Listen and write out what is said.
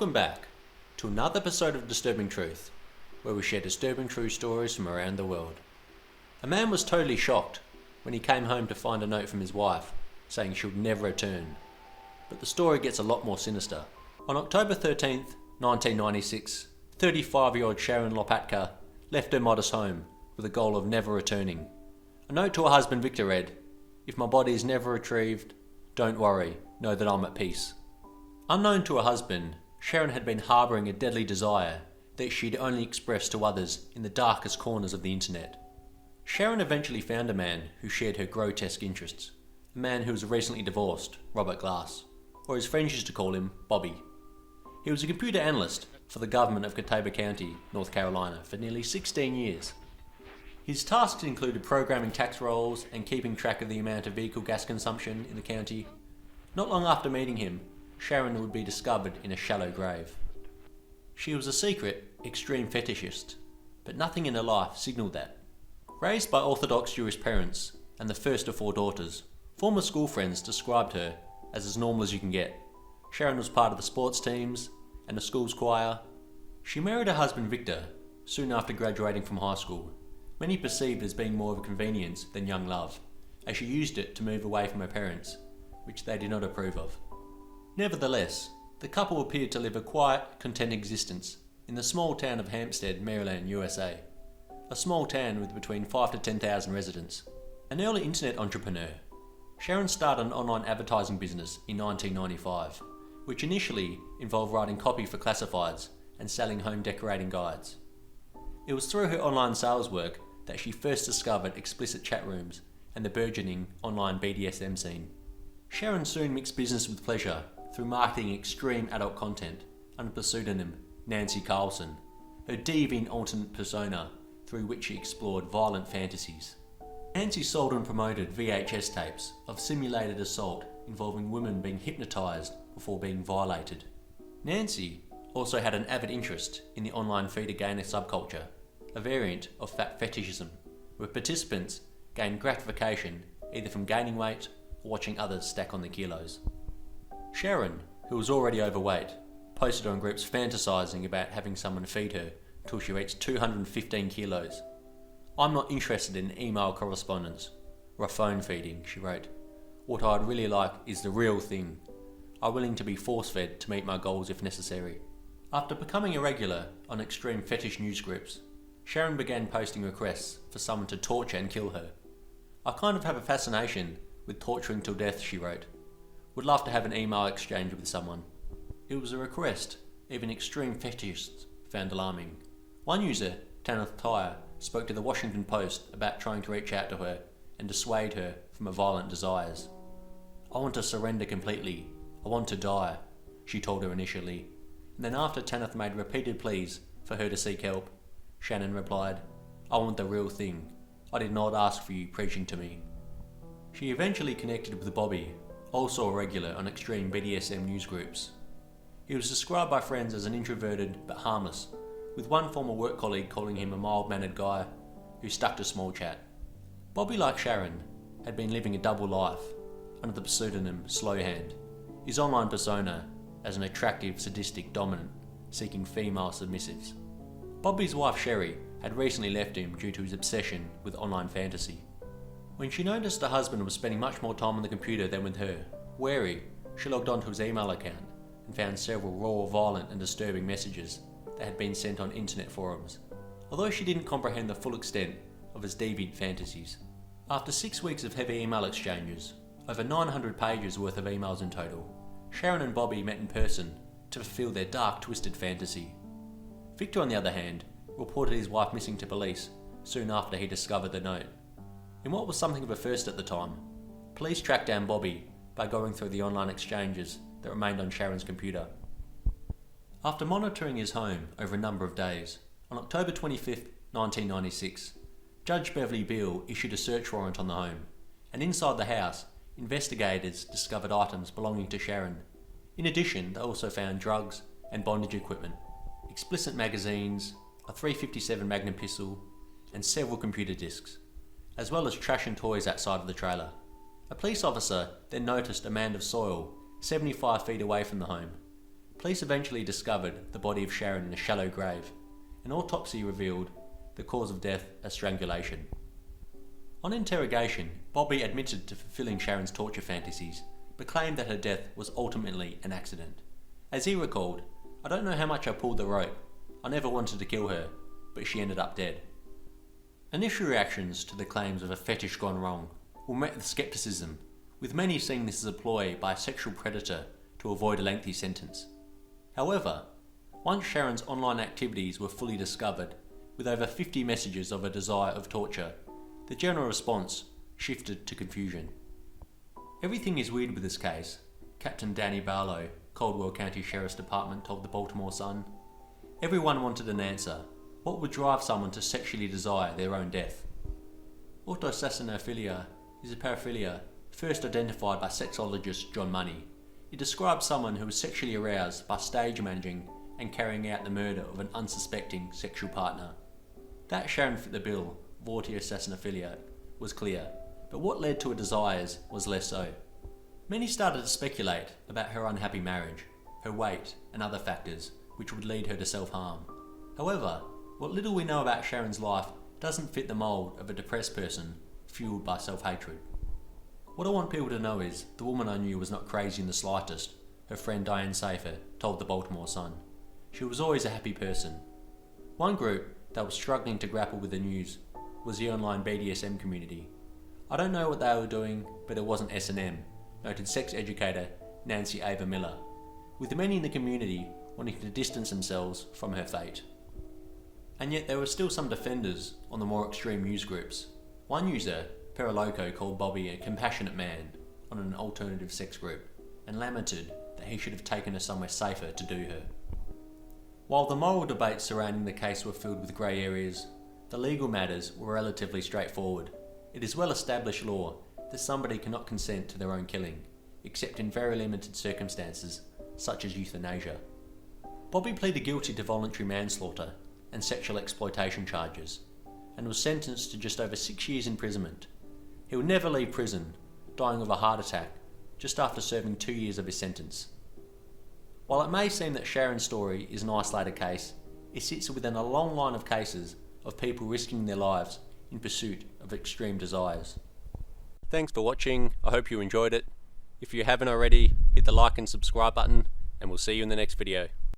Welcome back to another episode of Disturbing Truth, where we share disturbing true stories from around the world. A man was totally shocked when he came home to find a note from his wife saying she would never return. But the story gets a lot more sinister. On October 13th, 1996, 35-year-old Sharon Lopatka left her modest home with a goal of never returning. A note to her husband Victor read, "If my body is never retrieved, don't worry, know that I'm at peace." Unknown to her husband, Sharon had been harbouring a deadly desire that she'd only expressed to others in the darkest corners of the internet. Sharon eventually found a man who shared her grotesque interests, a man who was recently divorced, Robert Glass, or his friends used to call him Bobby. He was a computer analyst for the government of Catawba County, North Carolina, for nearly 16 years. His tasks included programming tax rolls and keeping track of the amount of vehicle gas consumption in the county. Not long after meeting him, Sharon would be discovered in a shallow grave. She was a secret, extreme fetishist, but nothing in her life signalled that. Raised by Orthodox Jewish parents and the first of 4 daughters, former school friends described her as normal as you can get. Sharon was part of the sports teams and the school's choir. She married her husband Victor soon after graduating from high school, many perceived as being more of a convenience than young love, as she used it to move away from her parents, which they did not approve of. Nevertheless, the couple appeared to live a quiet, content existence in the small town of Hampstead, Maryland, USA, a small town with between 5 to 10,000 residents. An early internet entrepreneur, Sharon started an online advertising business in 1995, which initially involved writing copy for classifieds and selling home decorating guides. It was through her online sales work that she first discovered explicit chat rooms and the burgeoning online BDSM scene. Sharon soon mixed business with pleasure through marketing extreme adult content under the pseudonym Nancy Carlson, her deviant alternate persona through which she explored violent fantasies. Nancy sold and promoted VHS tapes of simulated assault involving women being hypnotised before being violated. Nancy also had an avid interest in the online feeder gainer subculture, a variant of fat fetishism, where participants gained gratification either from gaining weight or watching others stack on the kilos. Sharon, who was already overweight, posted on groups fantasising about having someone feed her till she reached 215 kilos. "I'm not interested in email correspondence or a phone feeding," she wrote. "What I'd really like is the real thing. I'm willing to be force-fed to meet my goals if necessary." After becoming a regular on extreme fetish news groups, Sharon began posting requests for someone to torture and kill her. "I kind of have a fascination with torturing till death," she wrote. "Would love to have an email exchange with someone." It was a request even extreme fetishists found alarming. One user, Tanith Tyre, spoke to the Washington Post about trying to reach out to her and dissuade her from her violent desires. "I want to surrender completely. I want to die," she told her initially. And then after Tanith made repeated pleas for her to seek help, Shannon replied, "I want the real thing. I did not ask for you preaching to me." She eventually connected with Bobby, also a regular on extreme BDSM news groups. He was described by friends as an introverted but harmless, with one former work colleague calling him a mild-mannered guy who stuck to small chat. Bobby, like Sharon, had been living a double life under the pseudonym Slowhand, his online persona as an attractive, sadistic dominant seeking female submissives. Bobby's wife Sherry had recently left him due to his obsession with online fantasy. When she noticed her husband was spending much more time on the computer than with her, wary, she logged onto his email account and found several raw, violent and disturbing messages that had been sent on internet forums, although she didn't comprehend the full extent of his deviant fantasies. After 6 weeks of heavy email exchanges, over 900 pages worth of emails in total, Sharon and Bobby met in person to fulfill their dark, twisted fantasy. Victor, on the other hand, reported his wife missing to police soon after he discovered the note. In what was something of a first at the time, police tracked down Bobby by going through the online exchanges that remained on Sharon's computer. After monitoring his home over a number of days, on October 25, 1996, Judge Beverly Beale issued a search warrant on the home, and inside the house, investigators discovered items belonging to Sharon. In addition, they also found drugs and bondage equipment, explicit magazines, a .357 Magnum pistol, and several computer disks, as well as trash and toys outside of the trailer. A police officer then noticed a mound of soil 75 feet away from the home. Police eventually discovered the body of Sharon in a shallow grave. An autopsy revealed the cause of death as strangulation. On interrogation, Bobby admitted to fulfilling Sharon's torture fantasies, but claimed that her death was ultimately an accident. As he recalled, "I don't know how much I pulled the rope. I never wanted to kill her, but she ended up dead." Initial reactions to the claims of a fetish gone wrong were met with scepticism, with many seeing this as a ploy by a sexual predator to avoid a lengthy sentence. However, once Sharon's online activities were fully discovered, with over 50 messages of a desire of torture, the general response shifted to confusion. "Everything is weird with this case," Captain Danny Barlow, Caldwell County Sheriff's Department, told the Baltimore Sun. "Everyone wanted an answer. What would drive someone to sexually desire their own death?" Autosassinophilia is a paraphilia first identified by sexologist John Money. It describes someone who is sexually aroused by stage managing and carrying out the murder of an unsuspecting sexual partner. That Sharon fit the bill, autosassinophilia, was clear, but what led to her desires was less so. Many started to speculate about her unhappy marriage, her weight, and other factors which would lead her to self-harm. However, what little we know about Sharon's life doesn't fit the mould of a depressed person fueled by self-hatred. "What I want people to know is, the woman I knew was not crazy in the slightest," her friend Diane Safer told the Baltimore Sun. "She was always a happy person." One group that was struggling to grapple with the news was the online BDSM community. "I don't know what they were doing, but it wasn't S&M, noted sex educator Nancy Ava Miller, with many in the community wanting to distance themselves from her fate. And yet there were still some defenders on the more extreme news groups. One user, Peroloco, called Bobby a compassionate man on an alternative sex group and lamented that he should have taken her somewhere safer to do her. While the moral debates surrounding the case were filled with grey areas, the legal matters were relatively straightforward. It is well-established law that somebody cannot consent to their own killing, except in very limited circumstances, such as euthanasia. Bobby pleaded guilty to voluntary manslaughter and sexual exploitation charges, and was sentenced to just over 6 years imprisonment. He would never leave prison, dying of a heart attack just after serving 2 years of his sentence. While it may seem that Sharon's story is an isolated case, it sits within a long line of cases of people risking their lives in pursuit of extreme desires. Thanks for watching. I hope you enjoyed it. If you haven't already, hit the like and subscribe button, and we'll see you in the next video.